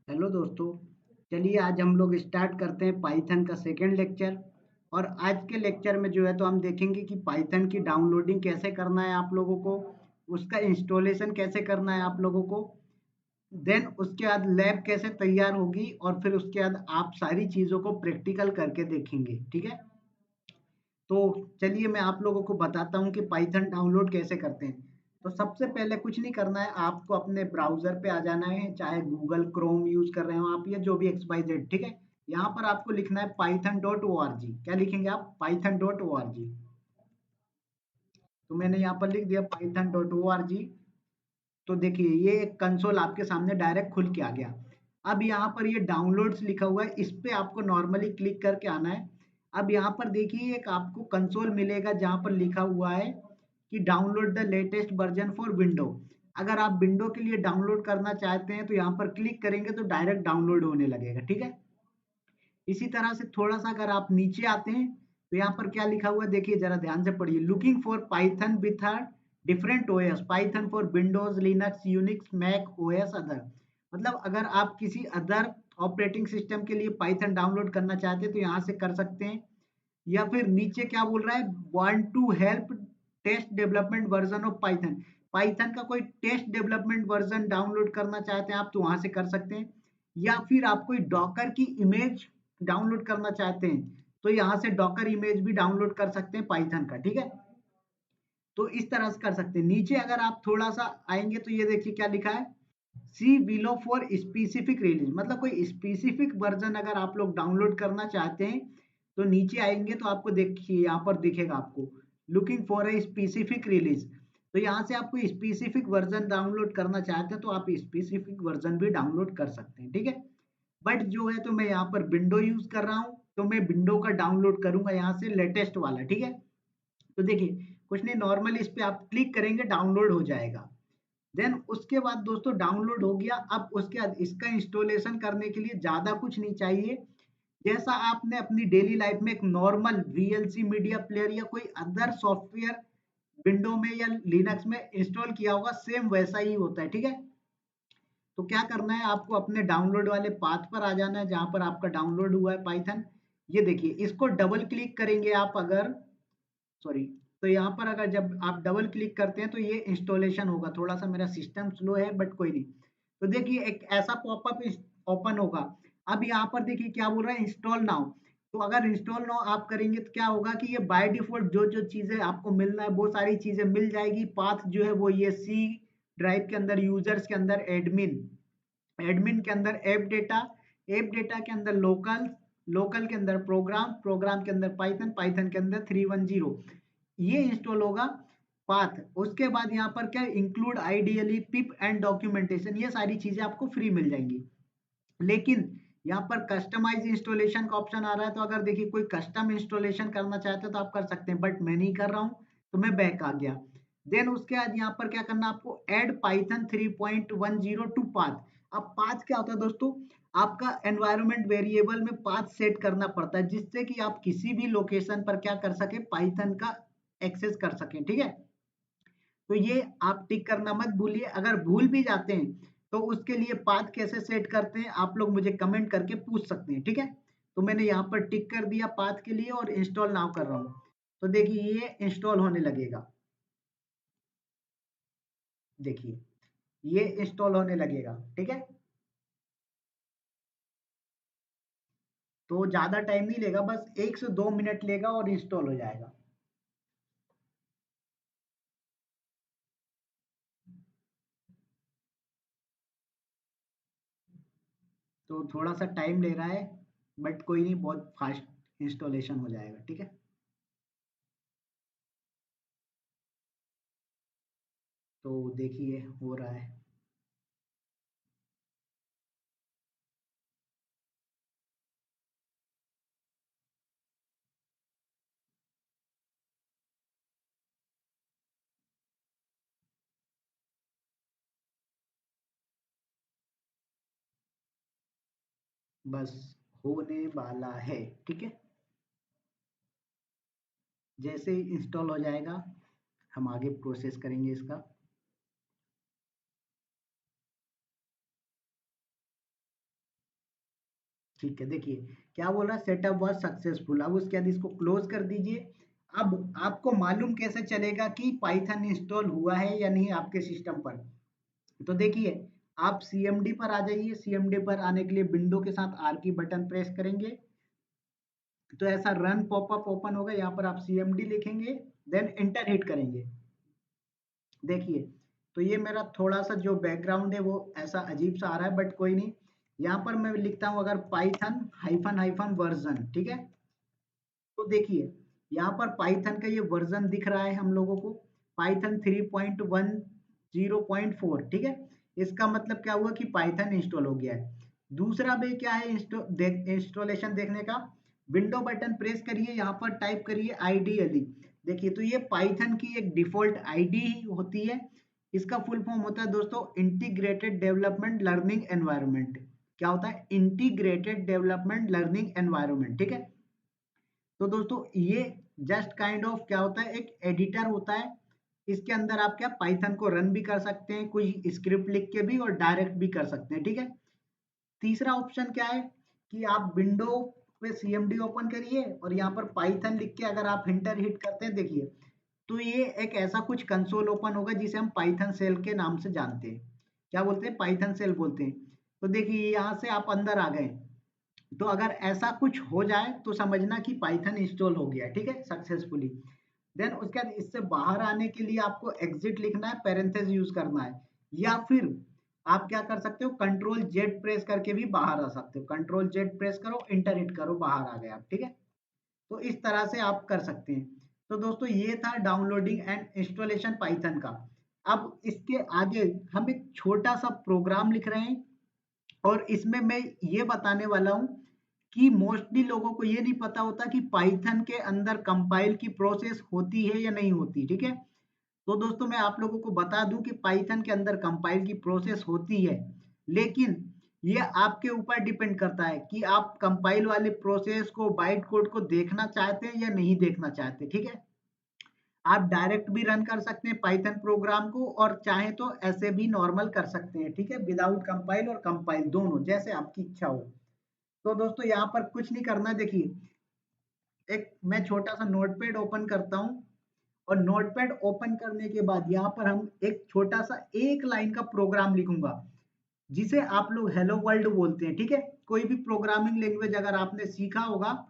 Hello दोस्तों। चलिए आज हम लोग स्टार्ट करते हैं पाइथन का सेकेंड लेक्चर। और आज के लेक्चर में जो है तो हम देखेंगे कि पाइथन की डाउनलोडिंग कैसे करना है आप लोगों को, उसका इंस्टॉलेशन कैसे करना है आप लोगों को, देन उसके बाद लैब कैसे तैयार होगी और फिर उसके बाद आप सारी चीज़ों को प्रैक्टिकल करके देखेंगे। ठीक है, तो चलिए मैं आप लोगों को बताता हूँ कि पाइथन डाउनलोड कैसे करते हैं। तो सबसे पहले कुछ नहीं करना है, आपको अपने ब्राउजर पे आ जाना है, चाहे गूगल क्रोम यूज कर रहे हो आप या जो भी एक्स वाई जेड। ठीक है, यहाँ पर आपको लिखना है python.org। क्या लिखेंगे आप? python.org। तो मैंने यहाँ पर लिख दिया python.org। तो देखिए ये एक कंसोल आपके सामने डायरेक्ट खुल के आ गया। अब यहाँ पर ये डाउनलोड्स लिखा हुआ है, इस पे आपको नॉर्मली क्लिक करके आना है। अब यहाँ पर देखिए एक आपको कंसोल मिलेगा जहाँ पर लिखा हुआ है कि download the latest version for window. अगर आप विंडो के लिए डाउनलोड करना चाहते हैं तो यहाँ पर क्लिक करेंगे तो डायरेक्ट डाउनलोड होने लगेगा। ठीक है, इसी तरह से थोड़ा सा अगर आप नीचे आते हैं तो यहाँ पर क्या लिखा हुआ है देखिए, जरा ध्यान से पढ़िए। Looking for Python with a different OS, Python for Windows Linux Unix Mac OS other. मतलब अगर आप किसी अदर ऑपरेटिंग सिस्टम के लिए पाइथन डाउनलोड करना चाहते हैं तो यहाँ से कर सकते हैं। या फिर नीचे क्या बोल रहा है, want to help test development version of Python. Python का कोई टेस्ट डेवलपमेंट वर्जन डाउनलोड करना चाहते हैं आप तो वहां से कर सकते हैं। या फिर आप कोई डॉकर की इमेज डाउनलोड करना चाहते हैं तो यहाँ से डॉकर इमेज भी डाउनलोड कर सकते हैं पाइथन का। ठीक है, तो इस तरह से कर सकते हैं। नीचे अगर आप थोड़ा सा आएंगे तो ये देखिए क्या लिखा है, सी बिलो फॉर स्पेसिफिक रिलीज। मतलब कोई स्पेसिफिक वर्जन अगर आप लोग डाउनलोड करना चाहते हैं तो नीचे आएंगे तो आपको देखिए यहाँ पर दिखेगा आपको looking for a specific release. तो यहाँ से आपको स्पेसिफिक वर्जन डाउनलोड करना चाहते हैं तो आप स्पेसिफिक वर्जन भी डाउनलोड कर सकते हैं। ठीक है, बट जो है तो मैं यहाँ पर विंडो यूज कर रहा हूँ तो मैं विंडो का डाउनलोड करूंगा यहाँ से लेटेस्ट वाला। ठीक है, तो देखिए कुछ नहीं, नॉर्मल इस पे आप क्लिक करेंगे डाउनलोड हो जाएगा। देन उसके बाद दोस्तों डाउनलोड हो गया। अब उसके बाद इसका इंस्टॉलेशन करने के लिए ज़्यादा कुछ नहीं चाहिए। जैसा आपने अपनी डेली लाइफ में एक नॉर्मल वीएलसी मीडिया प्लेयर या कोई अदर सॉफ्टवेयर विंडो में या लिनक्स में इंस्टॉल किया होगा, सेम वैसा ही होता है। ठीक है, तो क्या करना है, आपको अपने डाउनलोड वाले पाथ पर आ जाना है जहां पर आपका डाउनलोड हुआ है पाइथन। ये देखिए इसको डबल क्लिक करेंगे आप अगर, सॉरी, तो यहाँ पर अगर जब आप डबल क्लिक करते हैं तो ये इंस्टॉलेशन होगा। थोड़ा सा मेरा सिस्टम स्लो है बट कोई नहीं। तो देखिए एक ऐसा पॉपअप ओपन होगा। अब यहाँ पर देखिए क्या बोल रहा है, इंस्टॉल नाउ। तो अगर इंस्टॉल नाउ आप करेंगे तो क्या होगा कि ये बाय डिफॉल्ट जो जो चीजें आपको मिलना है वो सारी चीजें मिल जाएगी। पाथ जो है वो ये सी ड्राइव के अंदर, यूजर्स के अंदर एडमिन, एडमिन के अंदर ऐप डेटा, ऐप डेटा के अंदर लोकल, लोकल के अंदर प्रोग्राम, प्रोग्राम के अंदर पाइथन, पाइथन के अंदर 310, ये इंस्टॉल होगा पाथ। उसके बाद यहाँ पर क्या, include ideally pip and documentation, ये सारी चीजें आपको फ्री मिल जाएंगी। लेकिन यहाँ पर कस्टमाइज इंस्टॉलेशन का ऑप्शन आ रहा है, तो अगर देखिए कोई कस्टम इंस्टॉलेशन करना चाहते हो तो आप कर सकते हैं, बट मैं नहीं कर रहा हूँ तो मैं बैक आ गया। देन उसके बाद यहाँ पर क्या करना, आपको एड पाइथन 3.10 टू पाथ। अब पाथ क्या होता है दोस्तों, आपका एनवायरमेंट वेरिएबल में पाथ सेट करना पड़ता है जिससे कि आप किसी भी लोकेशन पर क्या कर सके, पाइथन का एक्सेस कर सकें। ठीक है, तो ये आप टिक करना मत भूलिए। अगर भूल भी जाते हैं तो उसके लिए पाथ कैसे सेट करते हैं आप लोग मुझे कमेंट करके पूछ सकते हैं। ठीक है, तो मैंने यहाँ पर टिक कर दिया पाथ के लिए और इंस्टॉल नाउ कर रहा हूँ। तो देखिए ये इंस्टॉल होने लगेगा, देखिए ये इंस्टॉल होने लगेगा। ठीक है, तो ज़्यादा टाइम नहीं लेगा, बस 1 से 2 मिनट लेगा और इंस्टॉल हो जाएगा। तो थोड़ा सा टाइम ले रहा है बट कोई नहीं, बहुत फास्ट इंस्टॉलेशन हो जाएगा। ठीक है, तो देखिए हो रहा है। बस होने वाला है। ठीक है, जैसे ही इंस्टॉल हो जाएगा हम आगे प्रोसेस करेंगे इसका। ठीक है, देखिए क्या बोल रहा है, सेटअप वाज सक्सेसफुल। अब उसके बाद इसको क्लोज कर दीजिए। अब आपको मालूम कैसे चलेगा कि पाइथन इंस्टॉल हुआ है या नहीं आपके सिस्टम पर? तो देखिए, आप सीएमडी पर आ जाइए। सीएमडी पर आने के लिए विंडो के साथ आर की बटन प्रेस करेंगे तो ऐसा रन पॉपअप ओपन होगा। यहाँ पर आप सीएमडी लिखेंगे, देन इंटर हिट करेंगे। देखिए, तो ये मेरा थोड़ा सा जो बैकग्राउंड है वो ऐसा अजीब सा आ रहा है, बट कोई नहीं। यहाँ पर मैं लिखता हूँ अगर पाइथन हाइफन हाइफन वर्जन, ठीक है। तो देखिए, यहाँ पर पाइथन का ये वर्जन दिख रहा है हम लोगों को, पाइथन 3.10.4, ठीक है। इसका मतलब क्या हुआ कि पाइथन इंस्टॉल हो गया है। दूसरा वे क्या है इंस्टॉलेशन देखने का, विंडो बटन प्रेस करिए, यहाँ पर टाइप करिए आईडीएलई। देखिए, तो ये पाइथन की एक डिफॉल्ट आईडी ही होती है। इसका फुल फॉर्म होता है दोस्तों इंटीग्रेटेड डेवलपमेंट लर्निंग एनवायरनमेंट। क्या होता है? इंटीग्रेटेड डेवलपमेंट लर्निंग एनवायरनमेंट, ठीक है। तो दोस्तों ये जस्ट काइंड ऑफ क्या होता है, एक एडिटर होता है। इसके अंदर आप क्या पाइथन को रन भी कर सकते हैं, कोई स्क्रिप्ट लिख के भी, और डायरेक्ट भी कर सकते हैं, ठीक है। तीसरा ऑप्शन क्या है कि आप विंडो पे सीएमडी ओपन करिए और यहाँ पर पाइथन लिख के अगर आप इंटर हिट करते हैं, देखिए तो ये एक ऐसा कुछ कंसोल ओपन होगा जिसे हम पाइथन सेल के नाम से जानते हैं। क्या बोलते हैं? पाइथन सेल बोलते हैं। तो देखिए यहाँ से आप अंदर आ गए। तो अगर ऐसा कुछ हो जाए तो समझना कि पाइथन इंस्टॉल हो गया, ठीक है, सक्सेसफुली। देन उसके बाद इससे बाहर आने के लिए आपको एग्जिट लिखना है, पैरेंथेसिस यूज करना है, या फिर आप क्या कर सकते हो, कंट्रोल जेड प्रेस करके भी बाहर आ सकते हो। कंट्रोल जेड प्रेस करो, इंटर हिट करो, बाहर आ गए आप, ठीक है। तो इस तरह से आप कर सकते हैं। तो दोस्तों ये था डाउनलोडिंग एंड इंस्टॉलेशन पाइथन का। अब इसके आगे हम एक छोटा सा प्रोग्राम लिख रहे हैं और इसमें मैं ये बताने वाला हूँ कि मोस्टली लोगों को ये नहीं पता होता कि पाइथन के अंदर कंपाइल की प्रोसेस होती है या नहीं होती, ठीक है। तो दोस्तों मैं आप लोगों को बता दूं कि पाइथन के अंदर कंपाइल की प्रोसेस होती है, लेकिन ये आपके ऊपर डिपेंड करता है कि आप कंपाइल वाली प्रोसेस को, बाइट कोड को देखना चाहते हैं या नहीं देखना चाहते, ठीक है। आप डायरेक्ट भी रन कर सकते हैं पाइथन प्रोग्राम को, और चाहे तो ऐसे भी नॉर्मल कर सकते हैं, ठीक है, विदाउट कंपाइल और कंपाइल दोनों, जैसे आपकी इच्छा हो। तो दोस्तों यहाँ पर कुछ नहीं करना। देखिए, एक मैं छोटा सा नोटपैड ओपन करता हूँ और नोटपैड ओपन करने के बाद यहाँ पर हम एक छोटा सा एक लाइन का प्रोग्राम लिखूंगा जिसे आप लोग हेलो वर्ल्ड बोलते हैं, ठीक है। कोई भी प्रोग्रामिंग लैंग्वेज अगर आपने सीखा होगा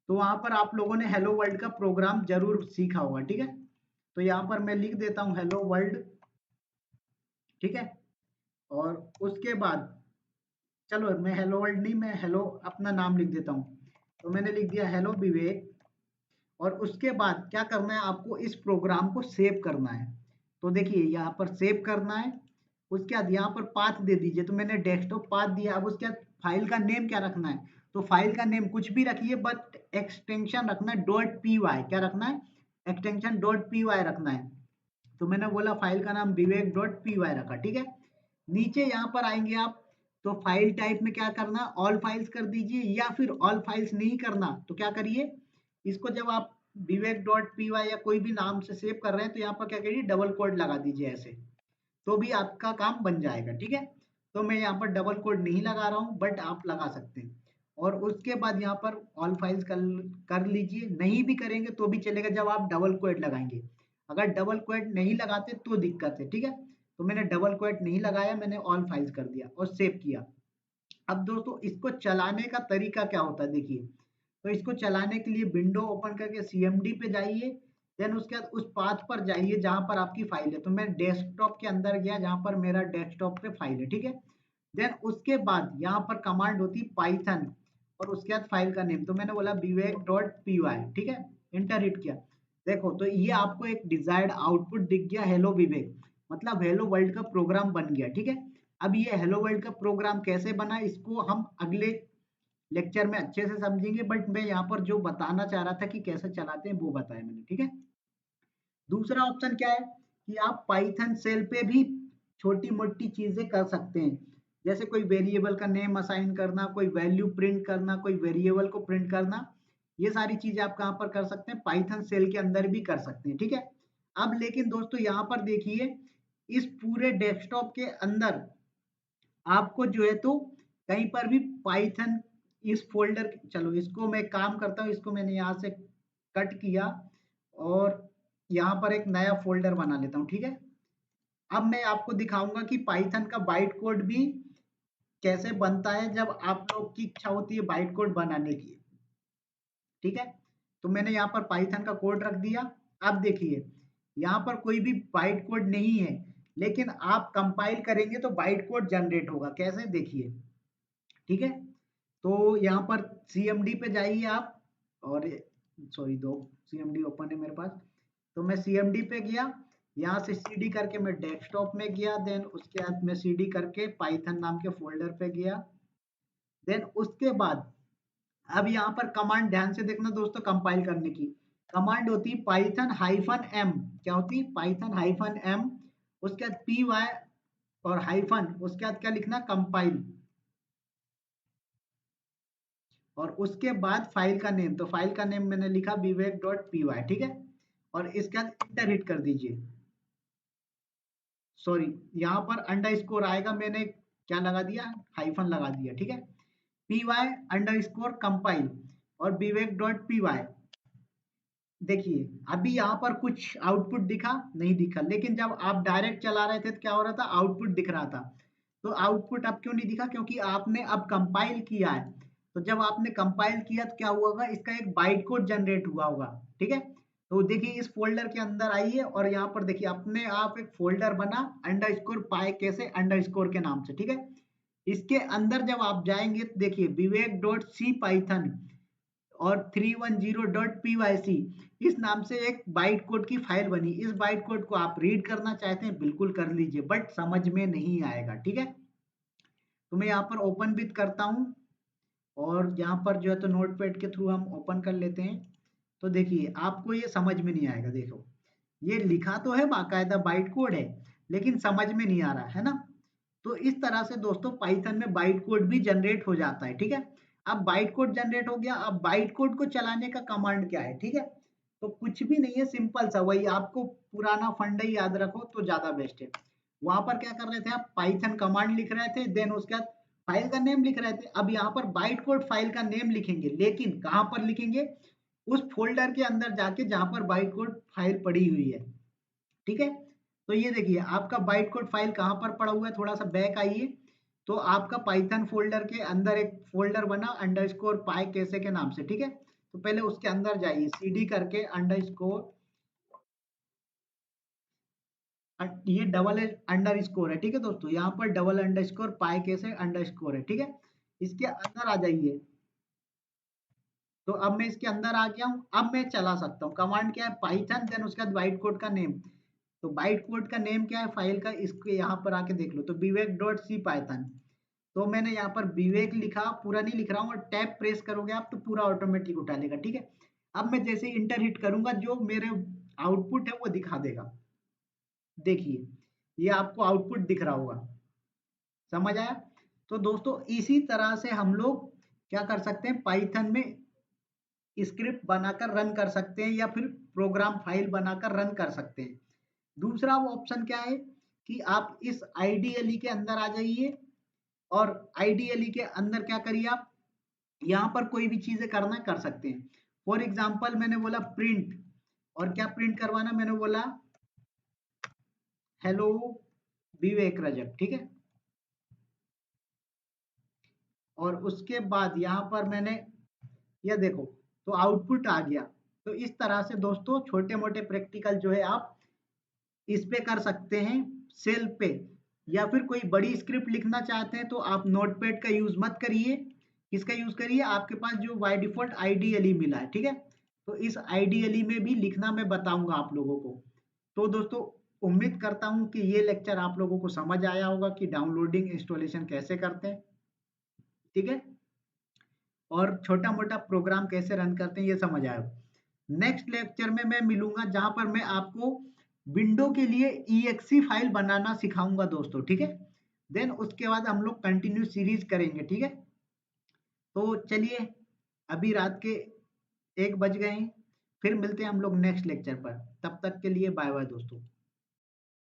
तो वहां पर आप लोगों ने हेलो वर्ल्ड का प्रोग्राम जरूर सीखा होगा, ठीक है। तो यहाँ पर मैं लिख देता हूँ हेलो वर्ल्ड, ठीक है। और उसके बाद चलो मैं हेलो वर्ल्ड नहीं, मैं हेलो अपना नाम लिख देता हूँ। तो मैंने लिख दिया हेलो विवेक। और उसके बाद क्या करना है, आपको इस प्रोग्राम को सेव करना है। तो देखिए यहाँ पर सेव करना है। उसके बाद यहाँ पर पाथ दे दीजिए। तो मैंने डेस्कटॉप पाथ दिया। अब उसके बाद फाइल का नेम क्या रखना है, तो फाइल का नेम कुछ भी रखिए, बट एक्सटेंशन रखना है डॉट पी वाई। क्या रखना है? एक्सटेंशन डॉट पी वाई रखना है। तो मैंने बोला फाइल का नाम विवेक डॉट पी वाई रखा, ठीक है। नीचे यहाँ पर आएंगे आप, तो फाइल टाइप में क्या करना, ऑल फाइल्स कर दीजिए, या फिर ऑल फाइल्स नहीं करना तो क्या करिए, इसको जब आप विवेक डॉट पी वाई या कोई भी नाम से सेव कर रहे हैं तो यहाँ पर क्या करिए, डबल कोड लगा दीजिए ऐसे, तो भी आपका काम बन जाएगा, ठीक है। तो मैं यहाँ पर डबल कोड नहीं लगा रहा हूँ, बट आप लगा सकते हैं। और उसके बाद यहाँ पर ऑल फाइल्स कर लीजिए। नहीं भी करेंगे तो भी चलेगा जब आप डबल कोड लगाएंगे। अगर डबल कोड नहीं लगाते तो दिक्कत है, ठीक है। तो मैंने डबल कोड नहीं लगाया, मैंने ऑल फाइल्स कर दिया और सेव किया। अब दोस्तों इसको चलाने का तरीका क्या होता है, देखिए। तो इसको चलाने के लिए विंडो ओपन करके सीएमडी पे जाइए। देन उसके बाद उस पाथ पर जाइए जहां पर आपकी फाइल है। तो मैं डेस्कटॉप के अंदर गया जहां पर मेरा डेस्कटॉप पे फाइल है, ठीक है। देन उसके बाद यहाँ पर कमांड होती है पाइथन, और उसके बाद फाइल का नेम। तो मैंने बोला विवेक डॉट पी वाई, ठीक है, इंटर हिट किया। देखो तो ये आपको एक डिजायर्ड आउटपुट दिख गया, हेलो विवेक, मतलब हेलो वर्ल्ड का प्रोग्राम बन गया, ठीक है। अब ये हेलो वर्ल्ड का प्रोग्राम कैसे बना, इसको हम अगले लेक्चर में अच्छे से समझेंगे, बट मैं यहाँ पर जो बताना चाह रहा था कि कैसे चलाते हैं वो बताया मैंने, ठीक है। दूसरा ऑप्शन क्या है कि आप पाइथन सेल पे भी छोटी मोटी चीजें कर सकते हैं, जैसे कोई वेरिएबल का नेम असाइन करना, कोई वैल्यू प्रिंट करना, कोई वेरिएबल को प्रिंट करना। ये सारी चीजें आप कहाँ पर कर सकते हैं, पाइथन सेल के अंदर भी कर सकते हैं, ठीक है। अब लेकिन दोस्तों यहाँ पर देखिए, इस पूरे डेस्कटॉप के अंदर आपको जो है तो कहीं पर भी पाइथन इस फोल्डर, चलो इसको मैं काम करता हूँ, इसको मैंने यहाँ से कट किया और यहाँ पर एक नया फोल्डर बना लेता हूँ, ठीक है। अब मैं आपको दिखाऊंगा कि पाइथन का बाइट कोड भी कैसे बनता है जब आप लोग की इच्छा होती है बाइट कोड बनाने की, ठीक है। तो मैंने यहाँ पर पाइथन का कोड रख दिया। अब देखिए यहाँ पर कोई भी बाइट कोड नहीं है, लेकिन आप कंपाइल करेंगे तो बाइट कोड जनरेट होगा। कैसे, देखिए, ठीक है। तो यहाँ पर CMD पे जाइए आप, और सॉरी, दो CMD ओपन है मेरे पास। तो मैं CMD पे गया, यहाँ से CD करके मैं डेस्कटॉप में गया, देन उसके बाद मैं CD करके पाइथन नाम के फोल्डर पे गया। देन उसके बाद अब यहाँ पर कमांड ध्यान से देखना दोस्तों, कंपाइल करने की कमांड होती है -m। क्या होती है? -m। उसके बाद py और हाइफन, उसके बाद क्या लिखना? कंपाइल। और उसके बाद फाइल का नेम, तो फाइल का नेम मैंने लिखा vivek.py, ठीक है। और इसके बाद इंटर हिट कर दीजिए। सॉरी, यहाँ पर अंडरस्कोर आएगा, मैंने क्या लगा दिया? हाइफन लगा दिया, ठीक है। py_compile और vivek.py। देखिए अभी यहाँ पर कुछ आउटपुट दिखा नहीं? दिखा। लेकिन जब आप डायरेक्ट चला रहे थे तो क्या हो रहा था? आउटपुट दिख रहा था। तो आउटपुट अब क्यों नहीं दिखा? क्योंकि आपने अब कंपाइल किया है। तो जब आपने कंपाइल किया तो क्या हुआ होगा? इसका एक बाइट कोड जनरेट हुआ होगा, ठीक है। तो देखिए इस फोल्डर के अंदर आइए और यहाँ पर देखिए अपने आप एक फोल्डर बना अंडरस्कोर पाई कैसे अंडरस्कोर के नाम से, ठीक है। इसके अंदर जब आप जाएंगे तो देखिए विवेक.cpython और 310.pyc इस नाम से एक बाइट कोड की फाइल बनी। इस बाइट कोड को आप रीड करना चाहते हैं बिल्कुल कर लीजिए, बट समझ में नहीं आएगा, ठीक है। तो मैं यहाँ पर ओपन विथ करता हूँ और यहाँ पर जो है तो नोटपैड के थ्रू हम ओपन कर लेते हैं। तो देखिए आपको ये समझ में नहीं आएगा। देखो ये लिखा तो है, बाकायदा बाइट कोड है, लेकिन समझ में नहीं आ रहा है ना। तो इस तरह से दोस्तों पाइथन में बाइट कोड भी जनरेट हो जाता है, ठीक है। अब बाइट कोड जनरेट हो गया, अब बाइट कोड को चलाने का कमांड क्या है, ठीक है। तो कुछ भी नहीं है, सिंपल सा वही, आपको पुराना फंडा ही याद रखो तो ज्यादा बेस्ट है। वहां पर क्या कर रहे थे आप? पाइथन कमांड लिख रहे थे, देन उसके बाद फाइल का नेम लिख रहे थे। अब यहाँ पर बाइट कोड फाइल का नेम लिखेंगे, लेकिन कहाँ पर लिखेंगे? उस फोल्डर के अंदर जाके जहां पर बाइट कोड फाइल पड़ी हुई है, ठीक है। तो ये देखिए आपका बाइट कोड फाइल कहाँ पर पड़ा हुआ है, थोड़ा सा बैक आइए। तो आपका पाइथन फोल्डर के अंदर एक फोल्डर बना अंडरस्कोर पाई कैसे के नाम से, ठीक है। तो पहले उसके अंदर जाइए, CD करके अंडरस्कोर, ये डबल अंडरस्कोर है, ठीक है दोस्तों। यहाँ पर डबल अंडरस्कोर पाई कैसे अंडरस्कोर है, ठीक है। इसके अंदर आ जाइए। तो अब मैं इसके अंदर आ गया हूँ, अब मैं चला सकता हूँ। कमांड क्या है? पाइथन, देन उसके बाद बाइट कोड का नेम। तो बाइट कोड का नेम क्या है फाइल का? इसके यहाँ पर आके देख लो, तो विवेक.cpython। तो मैंने यहाँ पर विवेक लिखा, पूरा नहीं लिख रहा हूँ, और टैब प्रेस करोगे आप तो पूरा ऑटोमेटिक उठा लेगा, ठीक है। अब मैं जैसे इंटर हिट करूंगा जो मेरे आउटपुट है वो दिखा देगा। देखिए ये आपको आउटपुट दिख रहा होगा, समझ आया? तो दोस्तों इसी तरह से हम लोग क्या कर सकते हैं? पाइथन में स्क्रिप्ट बनाकर रन कर सकते हैं, या फिर प्रोग्राम फाइल बनाकर रन कर सकते हैं। दूसरा वो ऑप्शन क्या है कि आप इस IDLE के अंदर आ जाइए, और IDLE के अंदर क्या करिए आप? यहाँ पर कोई भी चीजें करना कर सकते हैं। फॉर एग्जाम्पल मैंने बोला प्रिंट, और क्या प्रिंट करवाना? मैंने बोला हेलो विवेक रजक, ठीक है। और उसके बाद यहाँ पर मैंने यह देखो, तो आउटपुट आ गया। तो इस तरह से दोस्तों छोटे मोटे प्रैक्टिकल जो है आप इस पे कर सकते हैं, सेल पे। या फिर कोई बड़ी स्क्रिप्ट लिखना चाहते हैं तो आप नोटपैड का यूज मत करिए। किसका यूज करिए? आपके पास जो बाय डिफॉल्ट IDLE मिला है, ठीक है। तो इस IDLE में भी लिखना मैं बताऊंगा आप लोगों को। तो दोस्तों उम्मीद करता हूं कि ये लेक्चर आप लोगों को समझ आया होगा कि डाउनलोडिंग इंस्टॉलेशन कैसे करते हैं, ठीक है। और छोटा मोटा प्रोग्राम कैसे रन करते हैं ये समझ आया। नेक्स्ट लेक्चर में मैं मिलूंगा जहां पर मैं आपको विंडो के लिए EXE फाइल बनाना सिखाऊंगा दोस्तों, ठीक है। देन उसके बाद हम लोग कंटिन्यू सीरीज करेंगे, ठीक है। तो चलिए अभी रात के 1 बज गए हैं, फिर मिलते हैं हम लोग नेक्स्ट लेक्चर पर। तब तक के लिए बाय बाय दोस्तों।